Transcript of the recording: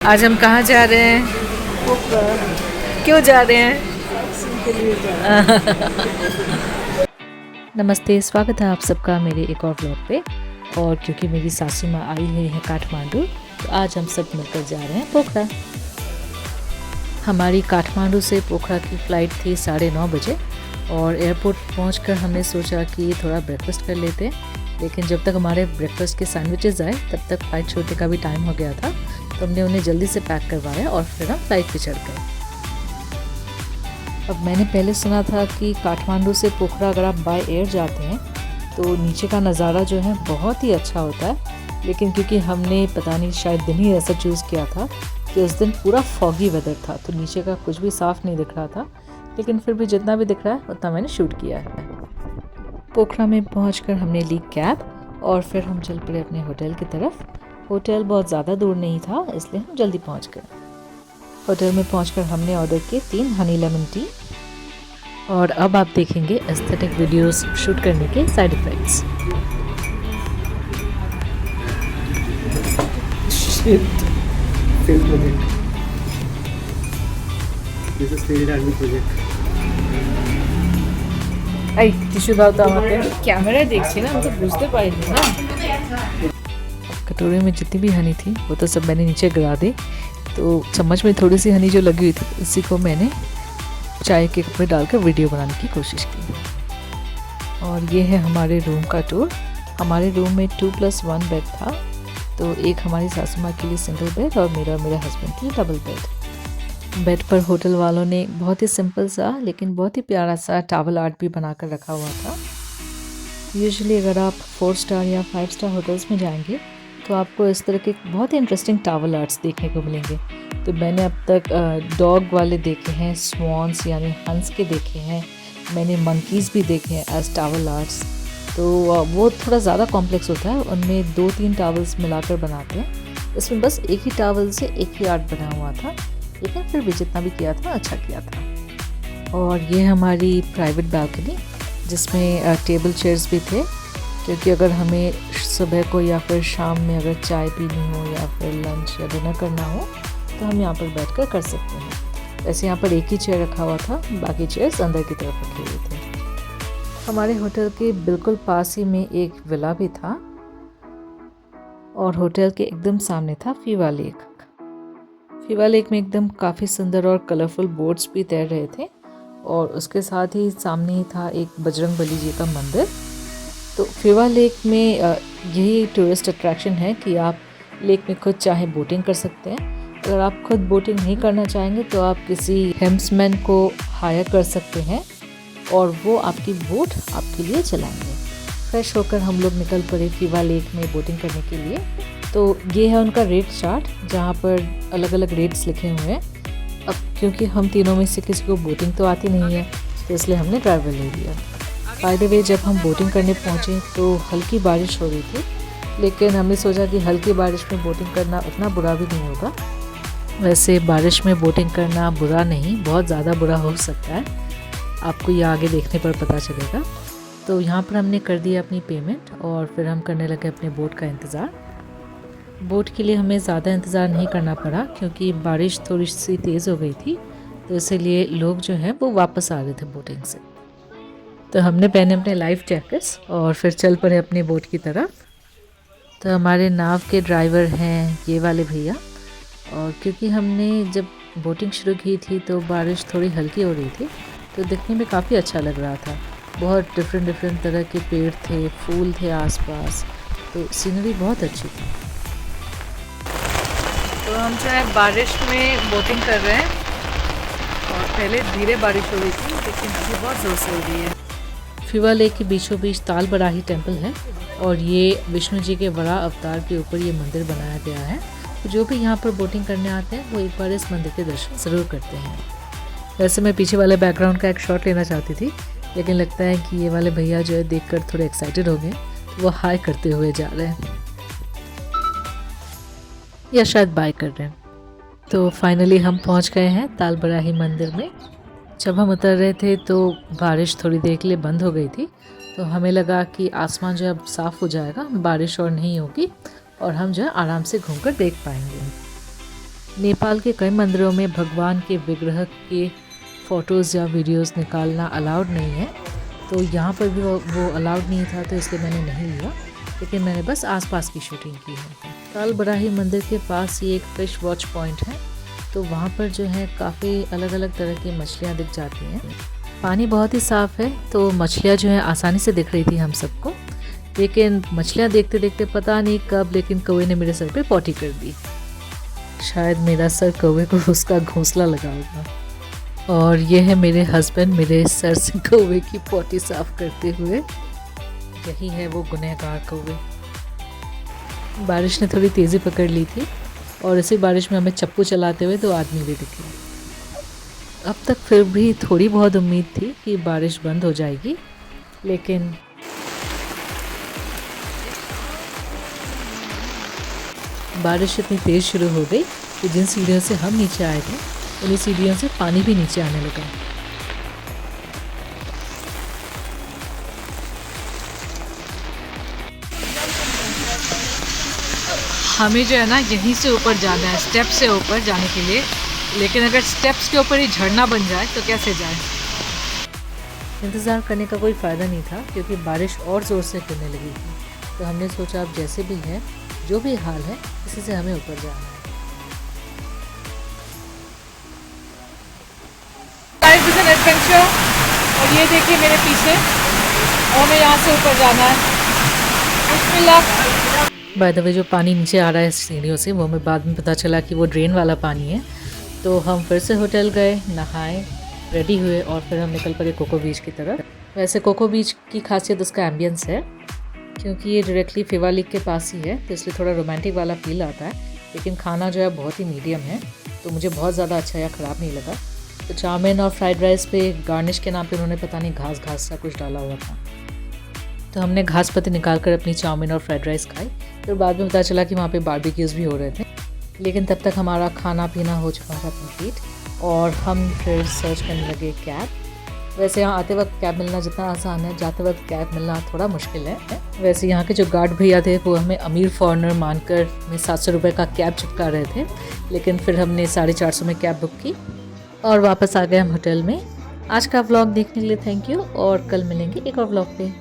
आज हम कहाँ जा रहे हैं? क्यों जा रहे हैं? नमस्ते, स्वागत है आप सबका मेरे एक और व्लॉग पे। और क्योंकि मेरी सासू माँ आई हुई है काठमांडू, तो आज हम सब मिलकर जा रहे हैं पोखरा। हमारी काठमांडू से पोखरा की फ़्लाइट थी 9:30 बजे और एयरपोर्ट पहुंचकर हमने सोचा कि थोड़ा ब्रेकफास्ट कर लेते हैं। लेकिन जब तक हमारे ब्रेकफास्ट के सैंडविचेस आए तब तक फ़्लाइट छोड़ने का भी टाइम हो गया था, तो हमने उन्हें जल्दी से पैक करवाया और फिर हम फ़्लाइट पे चढ़ गए। अब मैंने पहले सुना था कि काठमांडू से पोखरा अगर आप बाय एयर जाते हैं तो नीचे का नज़ारा जो है बहुत ही अच्छा होता है, लेकिन क्योंकि हमने पता नहीं शायद दिन ही ऐसा चूज़ किया था कि उस दिन पूरा फॉगी वेदर था, तो नीचे का कुछ भी साफ़ नहीं दिख रहा था। लेकिन फिर भी जितना भी दिख रहा है उतना मैंने शूट किया है। पोखरा में पहुंचकर हमने ली कैब और फिर हम चल पड़े अपने होटल की तरफ। होटल बहुत ज़्यादा दूर नहीं था, इसलिए हम जल्दी पहुंच गए। होटल में पहुंचकर हमने ऑर्डर किए 3 हनी लेमन टी। और अब आप देखेंगे एस्थेटिक वीडियोस शूट करने के साइड इफ़ेक्ट्स। এই টিস্যু দাও তো আমাকে। ক্যামেরায় দেখছি না, আমি তো বুঝতে পারিনি না। कटोरे में जितनी भी हनी थी वो तो सब मैंने नीचे गिरा दी। तो चम्मच में थोड़ी सी हनी जो लगी हुई थी उसी को मैंने चाय के कप में डालकर वीडियो बनाने की कोशिश की। और ये है हमारे रूम का टूर। हमारे रूम में 2+1 बेड था, तो एक हमारी सासू माँ के लिए सिंगल बेड और मेरे हस्बैंड के लिए डबल बेड। बेड पर होटल वालों ने बहुत ही सिंपल सा लेकिन बहुत ही प्यारा सा टॉवल आर्ट भी बनाकर रखा हुआ था। यूजुअली अगर आप 4 स्टार या 5 स्टार होटल्स में जाएंगे तो आपको इस तरह के बहुत ही इंटरेस्टिंग टॉवल आर्ट्स देखने को मिलेंगे। तो मैंने अब तक डॉग वाले देखे हैं, स्वॉन्स यानी हंस के देखे हैं, मैंने मंकीज़ भी देखे हैं एज टॉवल आर्ट्स। तो वो थोड़ा ज़्यादा कॉम्प्लेक्स होता है, उनमें 2-3 टॉवल्स मिलाकर बनाते हैं। इसमें बस एक ही टॉवल से एक ही आर्ट बना हुआ था, लेकिन फिर भी जितना भी किया था अच्छा किया था। और ये हमारी प्राइवेट बालकनी जिसमें टेबल चेयर्स भी थे, क्योंकि अगर हमें सुबह को या फिर शाम में अगर चाय पीनी हो या फिर लंच या डिनर करना हो तो हम यहाँ पर बैठकर कर सकते हैं। वैसे यहाँ पर एक ही चेयर रखा हुआ था, बाकी चेयर्स अंदर की तरफ रखे हुए थे। हमारे होटल के बिल्कुल पास ही में एक विला भी था और होटल के एकदम सामने था फीवा लेक। फीवा लेक में एकदम काफ़ी सुंदर और कलरफुल बोट्स भी तैर रहे थे और उसके साथ ही सामने ही था एक बजरंग बली जी का मंदिर। तो फीवा लेक में यही टूरिस्ट अट्रैक्शन है कि आप लेक में खुद चाहे बोटिंग कर सकते हैं। अगर आप खुद बोटिंग नहीं करना चाहेंगे तो आप किसी हेम्समैन को हायर कर सकते हैं और वो आपकी बोट आपके लिए चलाएंगे। फ्रेश होकर हम लोग निकल पड़े फीवा लेक में बोटिंग करने के लिए। तो ये है उनका रेट चार्ट जहाँ पर अलग अलग रेट्स लिखे हुए हैं। अब क्योंकि हम तीनों में से किसी को बोटिंग तो आती नहीं है, तो इसलिए हमने ड्राइवर ले लिया। बाय द वे, जब हम बोटिंग करने पहुँचे तो हल्की बारिश हो रही थी, लेकिन हमने सोचा कि हल्की बारिश में बोटिंग करना उतना बुरा भी नहीं होगा। वैसे बारिश में बोटिंग करना बुरा नहीं, बहुत ज़्यादा बुरा हो सकता है, आपको ये आगे देखने पर पता चलेगा। तो यहाँ पर हमने कर दिया अपनी पेमेंट और फिर हम करने लगे अपने बोट का इंतज़ार। बोट के लिए हमें ज़्यादा इंतज़ार नहीं करना पड़ा क्योंकि बारिश थोड़ी सी तेज़ हो गई थी, तो इसीलिए लोग जो हैं वो वापस आ रहे थे बोटिंग से। तो हमने पहने अपने लाइफ जैकेट्स और फिर चल पड़े अपने बोट की तरफ। तो हमारे नाव के ड्राइवर हैं ये वाले भैया। और क्योंकि हमने जब बोटिंग शुरू की थी तो बारिश थोड़ी हल्की हो रही थी, तो दिखने में काफ़ी अच्छा लग रहा था। बहुत डिफरेंट तरह के पेड़ थे, फूल थे आसपास, तो सीनरी बहुत अच्छी थी। तो हम जो है बारिश में बोटिंग कर रहे हैं और पहले धीरे बारिश हो रही थी, लेकिन अभी बहुत ज़ोर से हो रही है। फीवा लेक के बीचों बीच ताल बराही टेम्पल है और ये विष्णु जी के वरा अवतार के ऊपर ये मंदिर बनाया गया है। तो जो भी यहाँ पर बोटिंग करने आते हैं वो एक बार इस मंदिर के दर्शन ज़रूर करते हैं। वैसे मैं पीछे वाले बैकग्राउंड का एक शॉट लेना चाहती थी, लेकिन लगता है कि ये वाले भैया जो है देखकर थोड़े एक्साइटेड हो गए, तो वो हाई करते हुए जा रहे हैं या शायद बाय कर रहे हैं। तो फाइनली हम पहुँच गए हैं ताल बराही मंदिर में। जब हम उतर रहे थे तो बारिश थोड़ी देर के लिए बंद हो गई थी, तो हमें लगा कि आसमान जो है अब साफ़ हो जाएगा, बारिश और नहीं होगी और हम जो है आराम से घूमकर देख पाएंगे। नेपाल के कई मंदिरों में भगवान के विग्रह के फ़ोटोज़ या वीडियोस निकालना अलाउड नहीं है, तो यहाँ पर भी वो अलाउड नहीं था, तो इसलिए मैंने नहीं लिया। लेकिन मैंने बस आसपास की शूटिंग की है। काल बराही मंदिर के पास ही एक फ़िश वॉच पॉइंट है, तो वहाँ पर जो है काफ़ी अलग अलग तरह की मछलियाँ दिख जाती हैं। पानी बहुत ही साफ़ है, तो मछलियाँ जो है आसानी से दिख रही थी हम सबको। लेकिन मछलियाँ देखते देखते पता नहीं कब लेकिन कौवे ने मेरे सर पे पॉटी कर दी। शायद मेरा सर कौवे को उसका घोंसला लगा होगा। और ये है मेरे हस्बैंड मेरे सर से कौवे की पॉटी साफ करते हुए। यही है वो गुनहगार कौवे। बारिश ने थोड़ी तेज़ी पकड़ ली थी और इसी बारिश में हमें चप्पू चलाते हुए 2 आदमी भी दिखे। अब तक फिर भी थोड़ी बहुत उम्मीद थी कि बारिश बंद हो जाएगी, लेकिन बारिश इतनी तेज़ शुरू हो गई कि जिन सीढ़ियों से हम नीचे आए थे उन्हीं सीढ़ियों से पानी भी नीचे आने लगा। हमें जो है ना यहीं से ऊपर जाना है, स्टेप से ऊपर जाने के लिए। लेकिन अगर स्टेप्स के ऊपर ही झरना बन जाए तो कैसे जाए। इंतज़ार करने का कोई फ़ायदा नहीं था क्योंकि बारिश और ज़ोर से गिरने लगी थी। तो हमने सोचा अब जैसे भी है, जो भी हाल है, इसी से हमें ऊपर जाना है। एडवेंचर, और ये देखिए मेरे पीछे, और हमें यहाँ से ऊपर जाना है। बाय द वे जो पानी नीचे आ रहा है सीढ़ियों से, वो हमें बाद में पता चला कि वो ड्रेन वाला पानी है। तो हम फिर से होटल गए, नहाए, रेडी हुए और फिर हम निकल पड़े कोको बीच की तरफ। वैसे कोको बीच की खासियत उसका एम्बियंस है, क्योंकि ये डायरेक्टली फेवा लेक के पास ही है, तो इसलिए थोड़ा रोमांटिक वाला फील आता है। लेकिन खाना जो है बहुत ही मीडियम है, तो मुझे बहुत ज़्यादा अच्छा या ख़राब नहीं लगा। तो चाउमीन और फ्राइड राइस पे गार्निश के नाम पे उन्होंने पता नहीं घास सा कुछ डाला हुआ था। तो हमने घास पत्ती निकाल कर अपनी चाउमीन और फ्राइड राइस खाई। फिर बाद में पता चला कि वहाँ पे बारबेक्यूज़ भी हो रहे थे। लेकिन तब तक हमारा खाना पीना हो चुका था कंप्लीट और हम फिर सर्च करने लगे कैब। वैसे यहाँ आते वक्त कैब मिलना जितना आसान है, जाते वक्त कैब मिलना थोड़ा मुश्किल है। वैसे यहाँ के जो गार्ड भैया थे वो हमें अमीर फॉरनर मानकर हमें 700 रुपये का कैब चिपका रहे थे। लेकिन फिर हमने 450 में कैब बुक की और वापस आ गए हम होटल में। आज का व्लॉग देखने के लिए थैंक यू और कल मिलेंगे एक और व्लॉग पे।